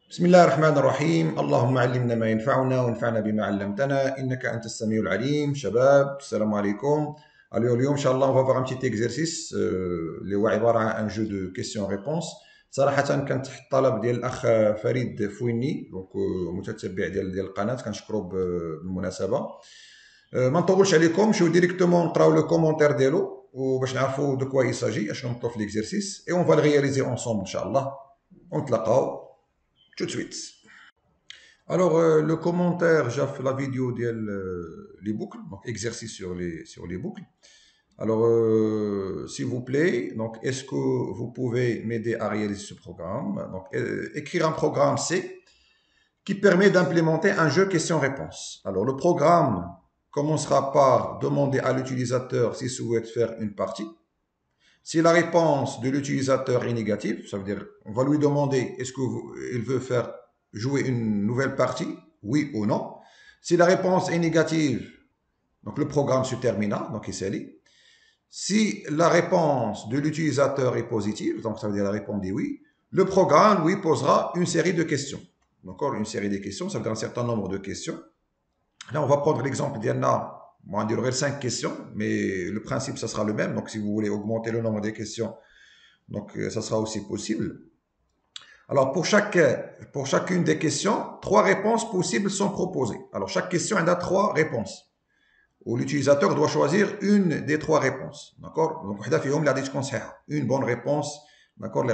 بسم الله الرحمن الرحيم. اللهم علمنا ما ينفعنا وانفعنا بما علمتنا إنك أنت السميع العليم. شباب السلام عليكم. اليوم إن شاء الله on va voir un petit exercice اللي هو عبارة عن un jeu de questions réponses. صراحة كان تحت الطلب ديال الأخ فريد فويني دونك متتبع ديال القناة كنشكرو بالمناسبة. ما نطولش عليكم نمشيو ديريكتومون نقراو لو كومونتير ديالو وباش نعرفوا دو كوا يساجي اشنو مطلوب في ليكزيرسيس اي اون فا رياليزي اونصومبل ان شاء الله ونتلاقاو tout de suite. Alors, le commentaire, j'ai fait la vidéo de les boucles, donc exercice sur les boucles. Alors, s'il vous plaît, donc est-ce que vous pouvez m'aider à réaliser ce programme? Donc, écrire un programme C qui permet d'implémenter un jeu question-réponse. Alors, le programme commencera par demander à l'utilisateur s'il souhaite faire une partie. Si la réponse de l'utilisateur est négative, ça veut dire on va lui demander est-ce qu'il veut faire jouer une nouvelle partie, oui ou non. Si la réponse est négative, donc le programme se termina, donc il s'allie. Si la réponse de l'utilisateur est positive, donc ça veut dire la réponse dit oui, le programme lui posera une série de questions. Encore une série de questions, ça veut dire un certain nombre de questions. Là, on va prendre l'exemple d'Yanna. Bon, il y aurait 5 questions, mais le principe, ça sera le même. Donc, si vous voulez augmenter le nombre des questions, donc ça sera aussi possible. Alors, pour chacune des questions, 3 réponses possibles sont proposées. Alors, chaque question, elle a 3 réponses. Où l'utilisateur doit choisir une des 3 réponses. D'accord? Donc, une bonne réponse. D'accord?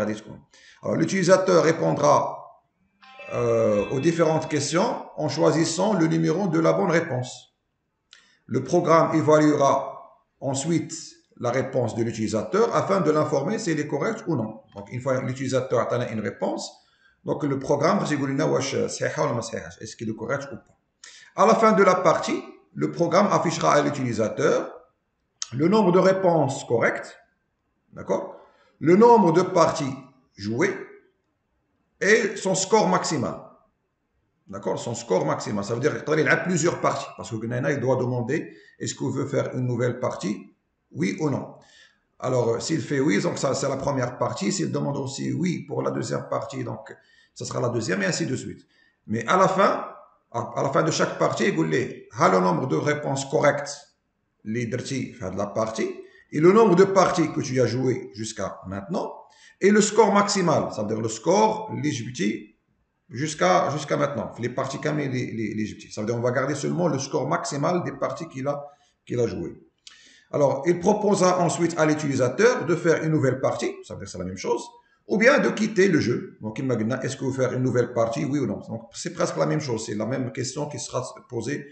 Alors, l'utilisateur répondra aux différentes questions en choisissant le numéro de la bonne réponse. Le programme évaluera ensuite la réponse de l'utilisateur afin de l'informer si elle est correcte ou non. Donc, une fois l'utilisateur a une réponse, donc le programme va dire est-ce qu'il est correct ou pas. À la fin de la partie, le programme affichera à l'utilisateur le nombre de réponses correctes, d'accord, le nombre de parties jouées et son score maximal. D'accord? Son score maximal. Ça veut dire qu'il a plusieurs parties. Parce que il doit demander est-ce qu'il veut faire une nouvelle partie, oui ou non. Alors, s'il fait oui, donc ça c'est la première partie. S'il demande aussi oui pour la deuxième partie, donc ça sera la deuxième et ainsi de suite. Mais à la fin de chaque partie, il dit le nombre de réponses correctes les de la partie et le nombre de parties que tu as joué jusqu'à maintenant et le score maximal. Ça veut dire le score, l'éligibilité jusqu'à maintenant, les parties comme les ça veut dire on va garder seulement le score maximal des parties qu'il a joué. Alors, il proposera ensuite à l'utilisateur de faire une nouvelle partie, ça veut dire c'est la même chose, ou bien de quitter le jeu. Donc, il m'a dit, est-ce que vous faire une nouvelle partie, oui ou non? Donc, c'est presque la même chose, c'est la même question qui sera posée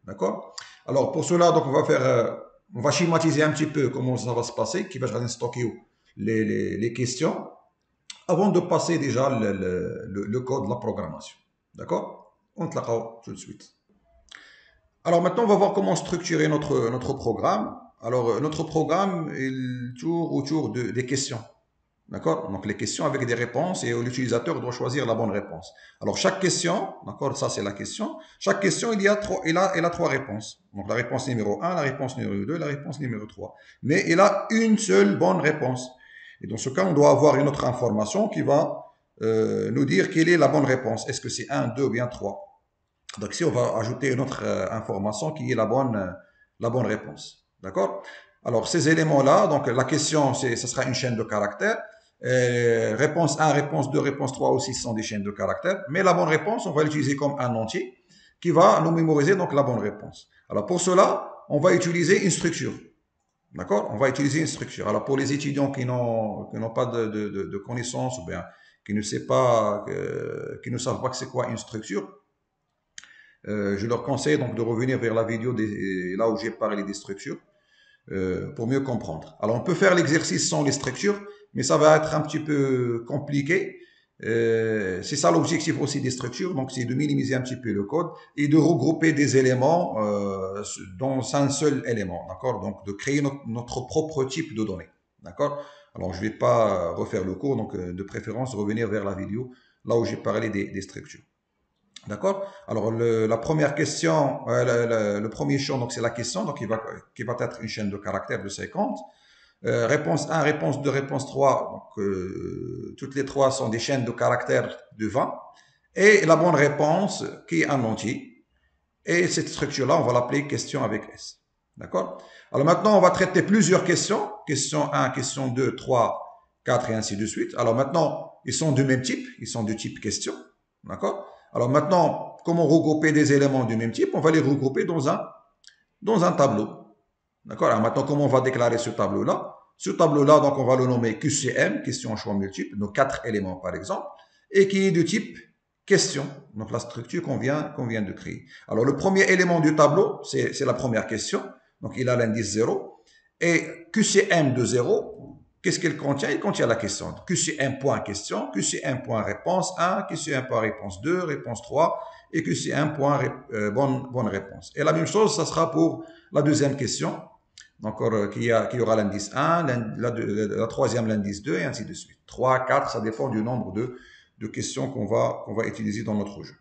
d'accord? Alors, pour cela, donc, on va schématiser un petit peu comment ça va se passer, qui va stocker les questions, avant de passer déjà le code de la programmation. D'accord? On te l'a tout de suite. Alors maintenant, on va voir comment structurer notre programme. Alors, notre programme est autour des questions. D'accord? Donc, les questions avec des réponses et l'utilisateur doit choisir la bonne réponse. Alors, chaque question, d'accord, ça c'est la question. Chaque question, il a 3 réponses. Donc, la réponse numéro 1, la réponse numéro 2, la réponse numéro 3. Mais il a une seule bonne réponse. Et dans ce cas, on doit avoir une autre information qui va nous dire quelle est la bonne réponse. Est-ce que c'est 1, 2 ou bien 3? Donc ici, on va ajouter une autre information qui est la bonne réponse. D'accord? Alors, ces éléments-là, donc la question, ce sera une chaîne de caractères. Réponse 1, réponse 2, réponse 3 aussi sont des chaînes de caractères. Mais la bonne réponse, on va l'utiliser comme un entier qui va nous mémoriser donc la bonne réponse. Alors, pour cela, on va utiliser une structure. D'accord? On va utiliser une structure. Alors, pour les étudiants qui n'ont pas de connaissances ou bien qui ne savent pas que c'est quoi une structure, je leur conseille donc de revenir vers la vidéo là où j'ai parlé des structures pour mieux comprendre. Alors, on peut faire l'exercice sans les structures, mais ça va être un petit peu compliqué. C'est ça l'objectif aussi des structures, donc c'est de minimiser un petit peu le code et de regrouper des éléments dans un seul élément, d'accord? Donc, de créer notre propre type de données, d'accord? Alors, je ne vais pas refaire le cours, donc de préférence revenir vers la vidéo là où j'ai parlé des structures. D'accord? Alors, la première question, le premier champ, donc c'est la question, donc qui va être une chaîne de caractères de 50. Réponse 1, réponse 2, réponse 3. Donc, toutes les trois sont des chaînes de caractères de 20. Et la bonne réponse qui est un entier. Et cette structure-là, on va l'appeler question avec S. D'accord? Alors maintenant, on va traiter plusieurs questions. Question 1, question 2, 3, 4 et ainsi de suite. Alors maintenant, ils sont du même type. Ils sont du type question. D'accord? Alors maintenant, comment regrouper des éléments du même type? On va les regrouper dans un tableau. D'accord? Alors maintenant, comment on va déclarer ce tableau-là? Ce tableau-là, donc on va le nommer QCM, question choix multiple, nos 4 éléments par exemple, et qui est de type question, donc la structure qu'on vient de créer. Alors le premier élément du tableau, c'est la première question, donc il a l'indice 0, et QCM de 0, qu'est-ce qu'il contient? Il contient la question. QCM.question, QCM.réponse 1, QCM.réponse 2, réponse 3, et QCM.bonne réponse. Et la même chose, ça sera pour la deuxième question, donc qui aura l'indice 1, la troisième l'indice 2, et ainsi de suite. 3, 4, ça dépend du nombre de questions qu'on va utiliser dans notre jeu.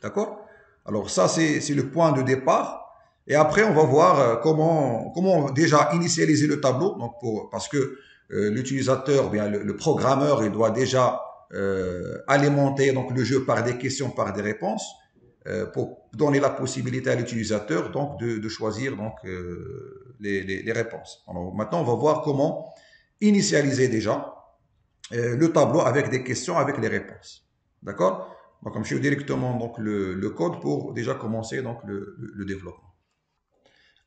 D'accord? Alors ça, c'est le point de départ. Et après, on va voir comment déjà initialiser le tableau. Donc parce que l'utilisateur, bien le programmeur, il doit déjà alimenter donc le jeu par des questions, par des réponses, pour donner la possibilité à l'utilisateur donc de choisir donc les réponses. Alors maintenant, on va voir comment initialiser déjà le tableau avec des questions, avec les réponses. D'accord? Donc, je suis directement donc, le code pour déjà commencer donc, le développement.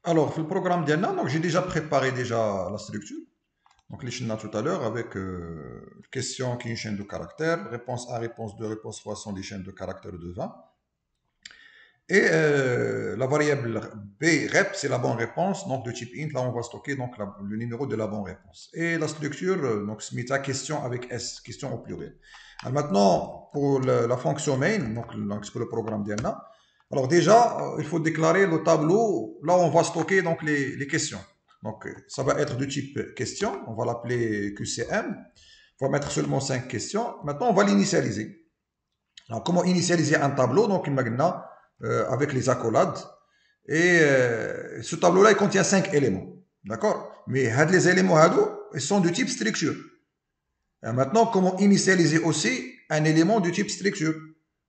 Alors, le programme d'Anna, donc j'ai déjà préparé déjà la structure. Donc, les chaînes tout à l'heure avec question qui est une chaîne de caractères, réponse 1, réponse 2, réponse 3 sont des chaînes de caractères de 20. Et la variable B, rep, c'est la bonne réponse, donc de type int, là on va stocker donc le numéro de la bonne réponse. Et la structure, donc smita question avec S, question au pluriel. Alors maintenant, pour la fonction main, donc pour le programme d'Anna, alors déjà, il faut déclarer le tableau, là on va stocker donc les questions. Donc ça va être de type question, on va l'appeler QCM, on va mettre seulement 5 questions. Maintenant on va l'initialiser. Alors comment initialiser un tableau? Donc imagine avec les accolades. Et ce tableau-là, il contient 5 éléments. D'accord? Mais les éléments, ils sont de type structure. Et maintenant, comment initialiser aussi un élément de type structure?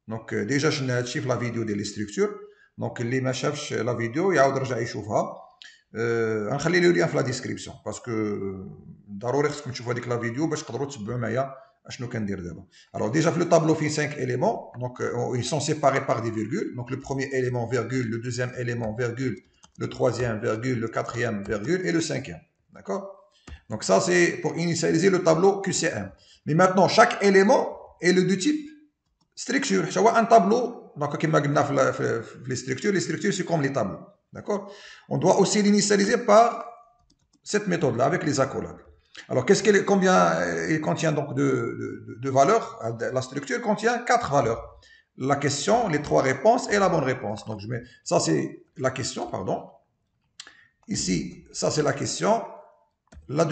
Donc, déjà, je vais la vidéo de les structures. Donc, اللي ما شافش la vidéo يعاود يرجع يشوفها. غنخلي له lien في la description parce que ضروري خصكم تشوفوا هذيك la vidéo باش تقدروا تتبعوا معايا اشنو كندير دابا. Alors déjà في le tableau fait 5 éléments, donc ils sont séparés par des virgules. Donc le premier élément virgule, le deuxième élément virgule, le troisième virgule, le quatrième virgule et le cinquième. D'accord? Donc ça c'est pour initialiser le tableau QCM. Mais maintenant chaque élément est le de type structure. Je vois un tableau, donc comme les structures c'est comme les tableaux. D'accord? On doit aussi l'initialiser par cette méthode-là avec les accolades. Alors, combien il contient donc de valeurs? La structure contient 4 valeurs. La question, les 3 réponses et la bonne réponse. Donc, je mets, ça c'est la question, pardon. Ici, ça c'est la question. La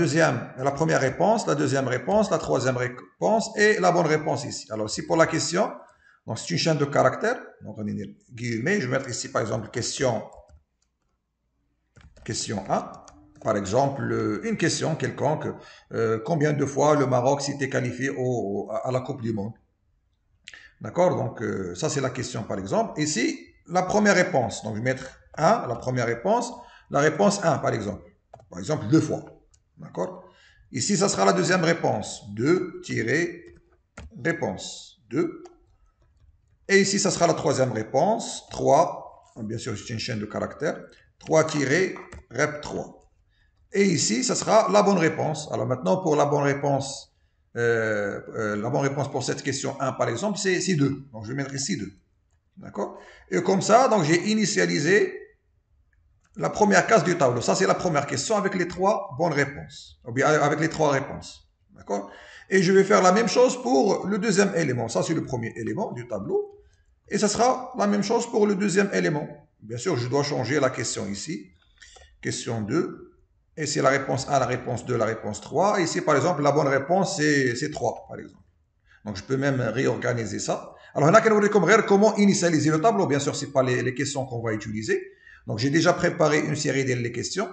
première réponse, la deuxième réponse, la troisième réponse et la bonne réponse ici. Alors, si pour la question, donc c'est une chaîne de caractères. Donc, on est guillemets. Je vais mettre ici, par exemple, question 1. Par exemple, une question quelconque, combien de fois le Maroc s'était qualifié à la Coupe du Monde? D'accord? Donc, ça c'est la question par exemple. Ici, la première réponse. Donc, je vais mettre 1, la première réponse. La réponse 1 par exemple. Par exemple, 2 fois. D'accord? Ici, ça sera la deuxième réponse. 2-réponse 2. Et ici, ça sera la troisième réponse. 3. Bien sûr, c'est une chaîne de caractères. 3-rep 3. Et ici, ça sera la bonne réponse. Alors maintenant, pour la bonne réponse pour cette question 1, par exemple, c'est 2. Donc, je vais mettre ici 2. D'accord? Et comme ça, donc j'ai initialisé la première case du tableau. Ça, c'est la première question avec les 3 bonnes réponses. Ou bien avec les 3 réponses. D'accord? Et je vais faire la même chose pour le deuxième élément. Ça, c'est le premier élément du tableau. Et ça sera la même chose pour le deuxième élément. Bien sûr, je dois changer la question ici. Question 2. Et c'est la réponse 1, la réponse 2, la réponse 3. Ici, par exemple, la bonne réponse, c'est 3, par exemple. Donc, je peux même réorganiser ça. Alors, on a comment initialiser le tableau. Bien sûr, ce n'est pas les questions qu'on va utiliser. Donc, j'ai déjà préparé une série de questions.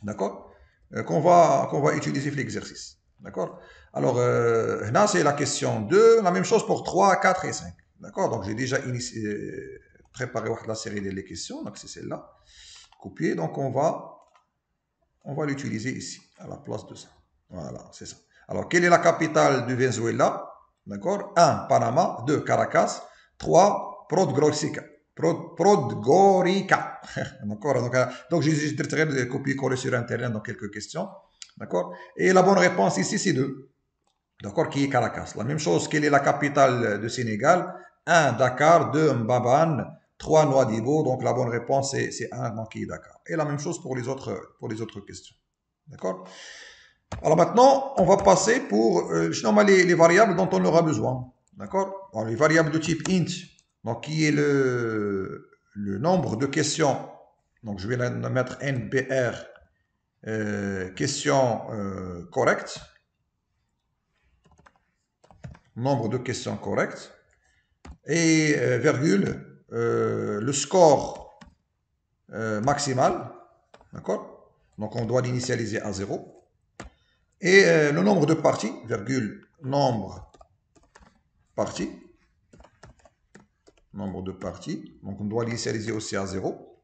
D'accord? qu'on va utiliser l'exercice. D'accord? Alors, là, c'est la question 2. La même chose pour 3, 4 et 5. D'accord? Donc, j'ai déjà préparé la série des questions. Donc, c'est celle-là. Copier. Donc, on va l'utiliser ici, à la place de ça. Voilà, c'est ça. Alors, quelle est la capitale du Venezuela? D'accord? 1, Panama. 2, Caracas. 3, Podgorica. Podgorica. D'accord? Donc, j'ai traité de copier-coller sur Internet dans quelques questions. D'accord? Et la bonne réponse ici, c'est 2. D'accord? Qui est Caracas. La même chose, quelle est la capitale du Sénégal? 1, Dakar. 2, Mbabane. 3, Nouadhibou. Donc, la bonne réponse, c'est 1, donc qui est Dakar. Et la même chose pour les autres questions. D'accord? Alors maintenant, on va passer pour les variables dont on aura besoin. D'accord? Les variables de type int, donc qui est le nombre de questions. Donc je vais la mettre NBR, questions correctes. Nombre de questions correctes. Et virgule, le score maximal. D'accord? Donc on doit l'initialiser à 0. Et le nombre de parties, virgule, nombre parties. Nombre de parties. Donc, on doit l'initialiser aussi à 0.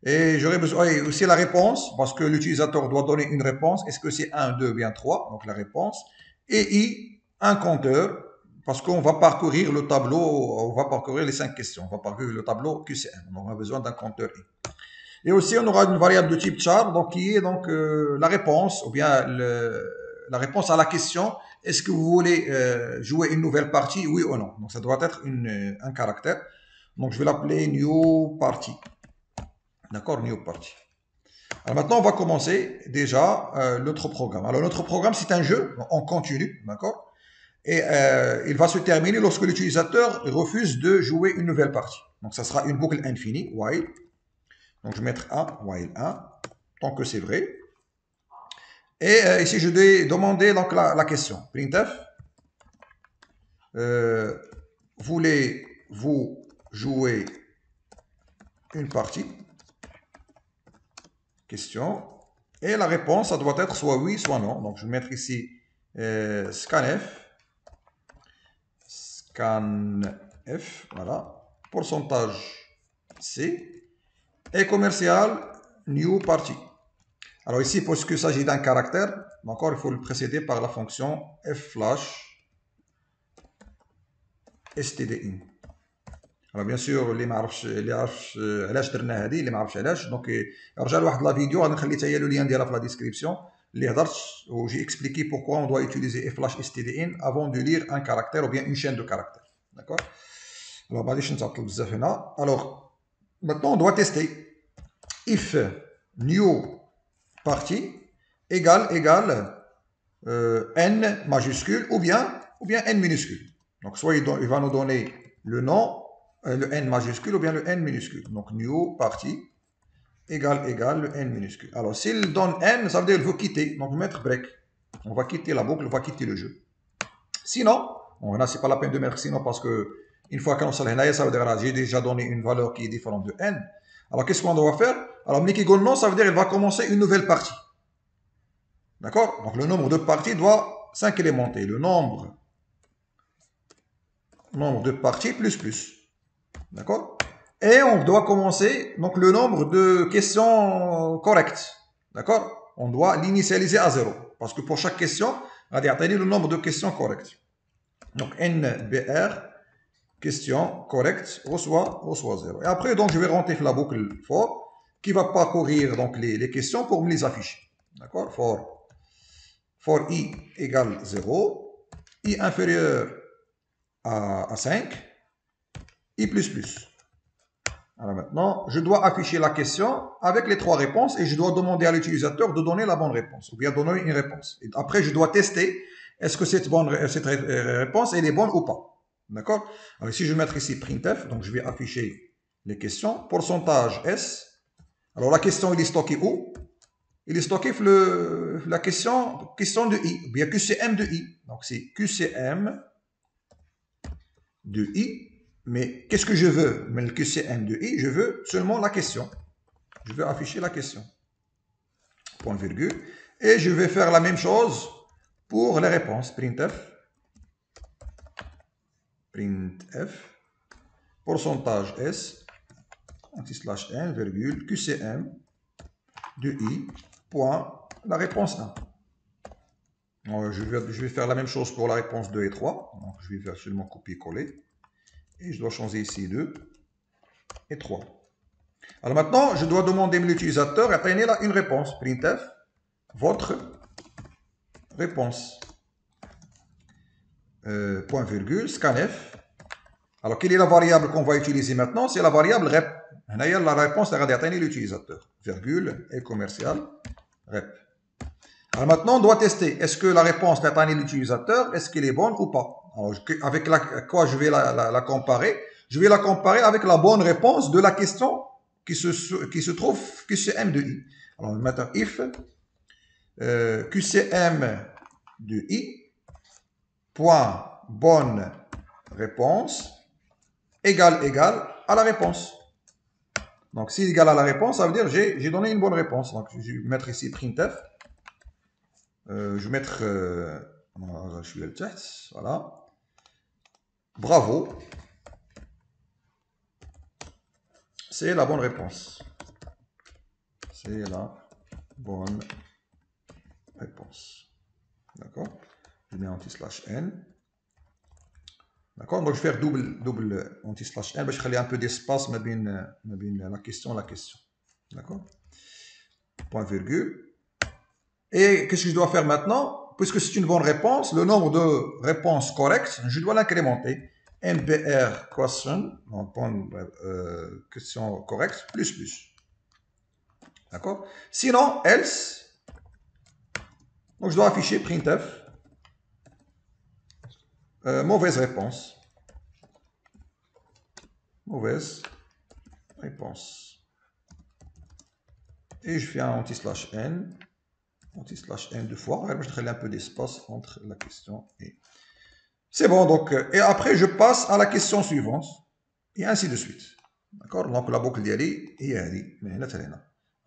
Et j'aurais besoin aussi la réponse, parce que l'utilisateur doit donner une réponse. Est-ce que c'est 1, 2, bien 3? Donc, la réponse. Et I, un compteur, parce qu'on va parcourir le tableau, on va parcourir les 5 questions. On va parcourir le tableau QCM. Donc, on a besoin d'un compteur I. Et aussi, on aura une variable de type char, donc qui est donc la réponse, ou bien la réponse à la question, est-ce que vous voulez jouer une nouvelle partie, oui ou non? Donc ça doit être un caractère. Donc je vais l'appeler new party. D'accord, new party. Alors maintenant, on va commencer déjà notre programme. Alors notre programme, c'est un jeu en continu, d'accord? Et il va se terminer lorsque l'utilisateur refuse de jouer une nouvelle partie. Donc ça sera une boucle infinie, while. Donc je vais mettre 1, while 1, tant que c'est vrai. Et ici, je vais demander donc la question. Printf, voulez-vous jouer une partie? Question. Et la réponse, ça doit être soit oui, soit non. Donc je vais mettre ici scanf. Scanf, voilà. Pourcentage C. Et commercial, new party. Alors ici, puisqu'il s'agit d'un caractère, encore il faut le précéder par la fonction fflash stdin. Alors bien sûr اللي ما عرفش علاش درنا هذه اللي ما عرفش علاش دونك رجع لواحد لا فيديو غادي نخلي حتى هي لو لين ديالها في لا ديسكريبسيون اللي هضرت وجي اكسبليكي pourquoi on doit utiliser flash stdin avant de lire un caractère ou bien une chaîne de caractères. D'accord? Alors ما غاديش نتعطل بزاف هنا. Alors maintenant on doit tester if new party égale n majuscule ou bien n minuscule. Donc soit il va nous donner le nom, le n majuscule ou bien le n minuscule. Donc new party égale le n minuscule. Alors s'il donne n, ça veut dire qu'il veut quitter. Donc mettre break. On va quitter la boucle, on va quitter le jeu. Sinon, bon, là c'est pas la peine de mettre sinon parce que une fois qu'on s'en est, ça veut dire j'ai déjà donné une valeur qui est différente de n. Alors qu'est-ce qu'on doit faire? Alors Mickey non, ça veut dire qu'il va commencer une nouvelle partie. D'accord? Donc le nombre de parties doit s'incrémenter. Le nombre de parties plus. D'accord? Et on doit commencer donc le nombre de questions correctes. D'accord? On doit l'initialiser à 0. Parce que pour chaque question, on va dire le nombre de questions correctes. Donc NBR, question correcte, reçoit 0. Et après, donc, je vais rentrer la boucle for qui va parcourir donc, les questions pour me les afficher. D'accord? For i égale 0, i inférieur à 5, i plus. Alors maintenant, je dois afficher la question avec les 3 réponses et je dois demander à l'utilisateur de donner la bonne réponse ou bien donner une réponse. Et après, je dois tester est-ce que cette réponse elle est bonne ou pas. D'accord? Alors ici, je vais mettre ici printf, donc je vais afficher les questions. Pourcentage S. Alors la question, il est stocké où? Il est stocké la question de I, ou bien QCM de I. Donc c'est QCM de I. Mais qu'est-ce que je veux? Mais le QCM de I, je veux seulement la question. Je veux afficher la question. Point virgule. Et je vais faire la même chose pour les réponses. Printf, pourcentage S, anti-slash n, virgule, QCM de I, point, la réponse 1. Je vais faire la même chose pour la réponse 2 et 3. Donc, je vais faire seulement copier-coller. Et je dois changer ici 2 et 3. Alors maintenant, je dois demander à l'utilisateur et obtenir là une réponse. Printf, votre réponse. Point virgule, scanf. Alors, quelle est la variable qu'on va utiliser maintenant? C'est la variable rep. La réponse est à l'utilisateur. Virgule et commercial rep. Alors maintenant, on doit tester. Est-ce que la réponse d'atteindre l'utilisateur, est-ce qu'elle est bonne ou pas? Alors, avec quoi je vais la comparer? Je vais la comparer avec la bonne réponse de la question qui se trouve QCM de I. Alors, maintenant, if QCM de I, point bonne réponse, égale à la réponse. Donc, si égal à la réponse, ça veut dire que j'ai donné une bonne réponse. Donc, je vais mettre ici printf. Je vais mettre je suis le test, voilà. Bravo. C'est la bonne réponse. C'est la bonne réponse. D'accord? Je mets anti-slash n. D'accord? Donc je vais faire double anti-slash n. Je vais un peu d'espace mais la question et la question. D'accord? Point virgule. Et qu'est-ce que je dois faire maintenant? Puisque c'est une bonne réponse, le nombre de réponses correctes, je dois l'incrémenter. NPR question, donc question correcte, plus. D'accord? Sinon, else, donc je dois afficher printf, mauvaise réponse. Mauvaise réponse. Et je fais un anti-slash n deux fois. Je vais un peu d'espace entre la question et... C'est bon, donc, et après je passe à la question suivante, et ainsi de suite. D'accord? Donc la boucle d'Yali, et Yali,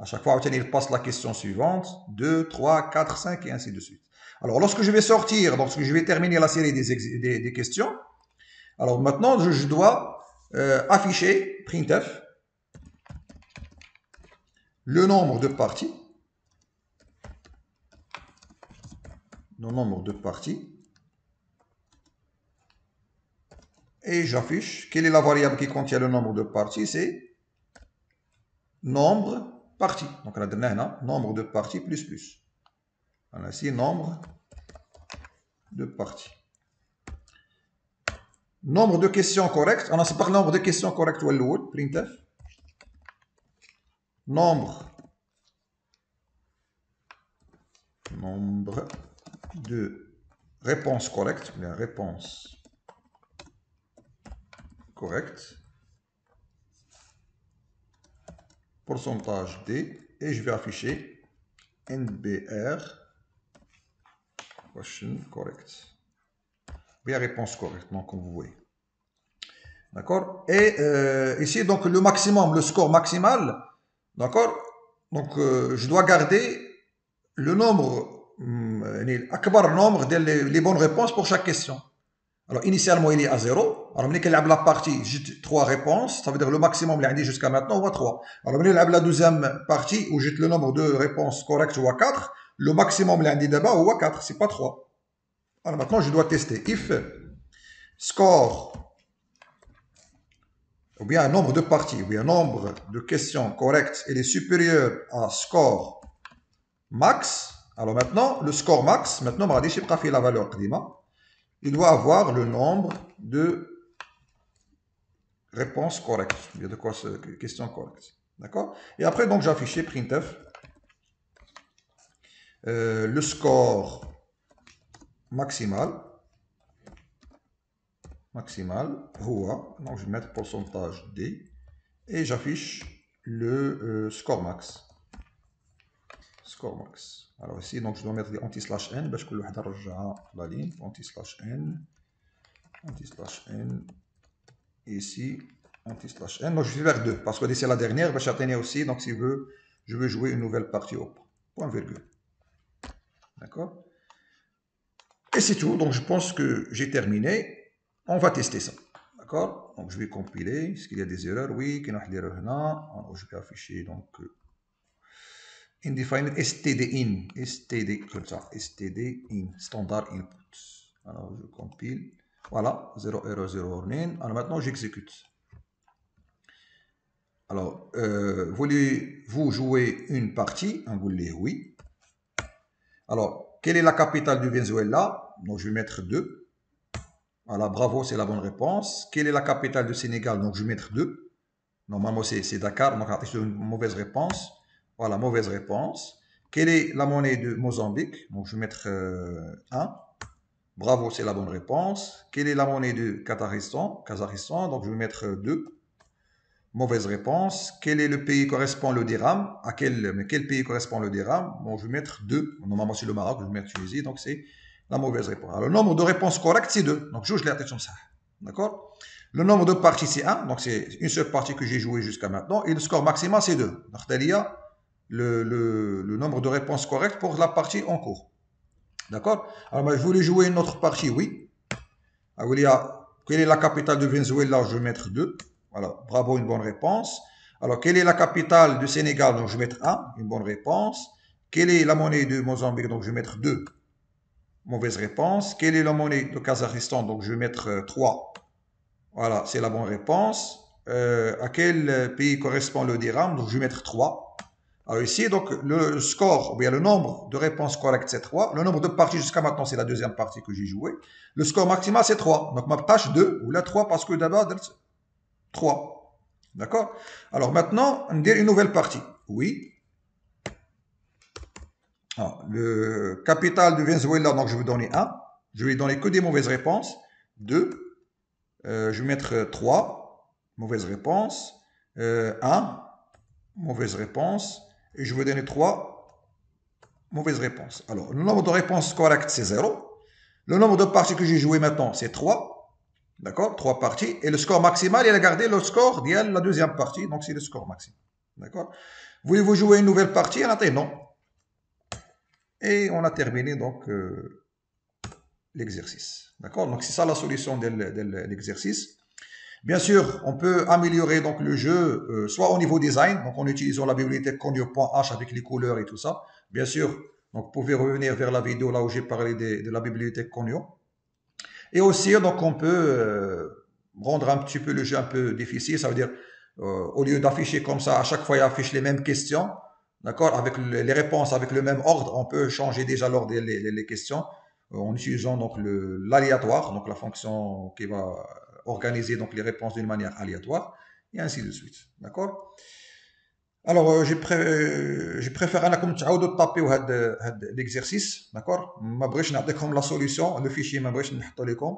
à chaque fois, il passe la question suivante, 2, 3, 4, 5, et ainsi de suite. Alors, lorsque je vais terminer la série des questions, alors maintenant, je dois afficher, printf, le nombre de parties, et j'affiche, quelle est la variable qui contient le nombre de parties? C'est nombre parties. Donc, on a nombre de parties plus. On a ici nombre de parties. Nombre de questions correctes. On a séparé le nombre de questions correctes ou l'autre, printf. Nombre de réponses correctes, bien réponses correctes. Pourcentage D. Et je vais afficher NBR question correct. Bien réponse correcte, donc comme vous voyez. D'accord? Et ici, donc le maximum, le score maximal, d'accord? Donc je dois garder le nombre, le nombre des bonnes réponses pour chaque question. Alors initialement il est à 0. Alors quand on la partie, j'ai 3 réponses, ça veut dire le maximum qu'il a dit jusqu'à maintenant, on 3. Alors quand on la deuxième partie où j'ai le nombre de réponses correctes, ou 4, le maximum qu'il a dit d'abord, ou 4, c'est pas 3. Alors maintenant je dois tester. If score, ou bien un nombre de parties, ou bien un nombre de questions correctes, il est supérieur à score max. Alors maintenant, le score max, maintenant, on va déchiffrer la valeur climat. Il doit avoir le nombre de réponses correctes. Il y a de quoi questions correctes. D'accord? Et après, donc, j'ai affiché printf. Le score maximal. Donc, je vais mettre pourcentage D. Et j'affiche le score max. Score max. Alors ici, donc, je dois mettre des anti-slash n. Parce que le la ligne. Anti-slash n. Ici, anti-slash n. Donc, je vais vers 2. Parce que c'est la dernière. Je vais aussi. Donc, si je veux jouer une nouvelle partie au point virgule. D'accord? Et c'est tout. Donc je pense que j'ai terminé. On va tester ça. D'accord? Donc je vais compiler. Est-ce qu'il y a des erreurs? Oui, qu'il y a une erreur là. Alors, je vais afficher donc indefined stdin. Std, comme ça. Stdin. Standard input. Alors je compile. Voilà. 0 error 0 warning. Alors maintenant j'exécute. Alors, voulez-vous jouer une partie? On vous dit oui. Alors, quelle est la capitale du Venezuela? Donc, je vais mettre 2. Voilà, bravo, c'est la bonne réponse. Quelle est la capitale du Sénégal? Donc, je vais mettre 2. Normalement, c'est Dakar. Donc, c'est une mauvaise réponse. Voilà, mauvaise réponse. Quelle est la monnaie de Mozambique? Donc, je vais mettre 1. Bravo, c'est la bonne réponse. Quelle est la monnaie de Kazakhstan? Donc, je vais mettre 2. Mauvaise réponse. Quel est le pays correspond le dirham? Quel pays correspond le dirham? Bon, je vais mettre 2. Normalement, c'est le Maroc, je vais mettre Tunisie, donc c'est la mauvaise réponse. Alors, le nombre de réponses correctes, c'est 2. Donc, je l'ai attaché comme ça. D'accord? Le nombre de parties, c'est 1. Donc, c'est une seule partie que j'ai jouée jusqu'à maintenant. Et le score maximal, c'est 2. Donc, il y a le nombre de réponses correctes pour la partie en cours. D'accord? Alors, je voulais jouer une autre partie, oui. Alors, quelle est la capitale de Venezuela? Je vais mettre 2. Voilà, bravo, une bonne réponse. Alors, quelle est la capitale du Sénégal? Donc, je vais mettre 1, une bonne réponse. Quelle est la monnaie de Mozambique? Donc, je vais mettre 2, mauvaise réponse. Quelle est la monnaie de Kazakhstan? Donc, je vais mettre 3. Voilà, c'est la bonne réponse. À quel pays correspond le dirham? Donc, je vais mettre 3. Alors ici, donc, le score, ou bien le nombre de réponses correctes, c'est 3. Le nombre de parties jusqu'à maintenant, c'est la deuxième partie que j'ai jouée. Le score maximal, c'est 3. Donc, ma tâche 2, ou la 3, parce que d'abord, 3. D'accord? Alors maintenant, on dit une nouvelle partie. Oui. Alors, le capital du Venezuela, donc je vais donner 1. Je vais donner que des mauvaises réponses. 2. Je vais mettre 3. Mauvaise réponse. 1. Mauvaise réponse. Et je vais donner 3. Mauvaise réponse. Alors, le nombre de réponses correctes, c'est 0. Le nombre de parties que j'ai joué maintenant, c'est 3. D'accord? 3 parties. Et le score maximal, il a gardé le score de la deuxième partie. Donc, c'est le score maximal. D'accord? Voulez-vous jouer une nouvelle partie? Non. Et on a terminé donc l'exercice. D'accord? Donc, c'est ça la solution de l'exercice. Bien sûr, on peut améliorer donc le jeu, soit au niveau design, donc en utilisant la bibliothèque Conio.h avec les couleurs et tout ça. Bien sûr, donc vous pouvez revenir vers la vidéo là où j'ai parlé de la bibliothèque Conio. Et aussi, donc on peut rendre un petit peu le jeu un peu difficile, ça veut dire au lieu d'afficher comme ça, à chaque fois il affiche les mêmes questions, d'accord, avec les réponses avec le même ordre, on peut changer déjà l'ordre des questions en utilisant donc l'aléatoire, donc la fonction qui va organiser donc les réponses d'une manière aléatoire, et ainsi de suite. D'accord? Alors, j'ai préféré انكم تعاودوا تطابيو هاد l'exercice, d'accord? ما بغيتش نعطيكم la solution, le fichier ما بغيتش نحطو لكم.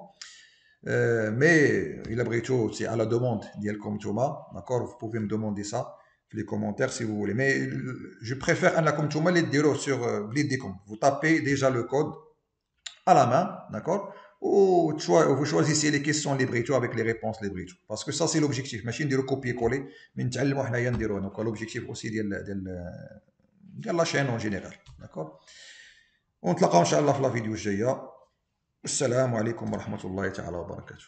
Mais il a بغيتو c'est à la demande ديالكم نتوما, d'accord? Vous pouvez me demander ça dans les commentaires si vous voulez. Mais je préfère انكم نتوما اللي ديروه sur بليديكم. Vous tapez déjà le code à la main, d'accord? Ou vous choisissez les questions libretto avec les réponses libretto. Parce que ça, c'est l'objectif. Machine de recopier-coller, mais نتعلموا حنايا نديروه. Donc, l'objectif aussi ديال la chaîne en général, d'accord? ونتلاقاو ان شاء الله في لا فيديو الجايه. السلام عليكم ورحمه الله تعالى وبركاته.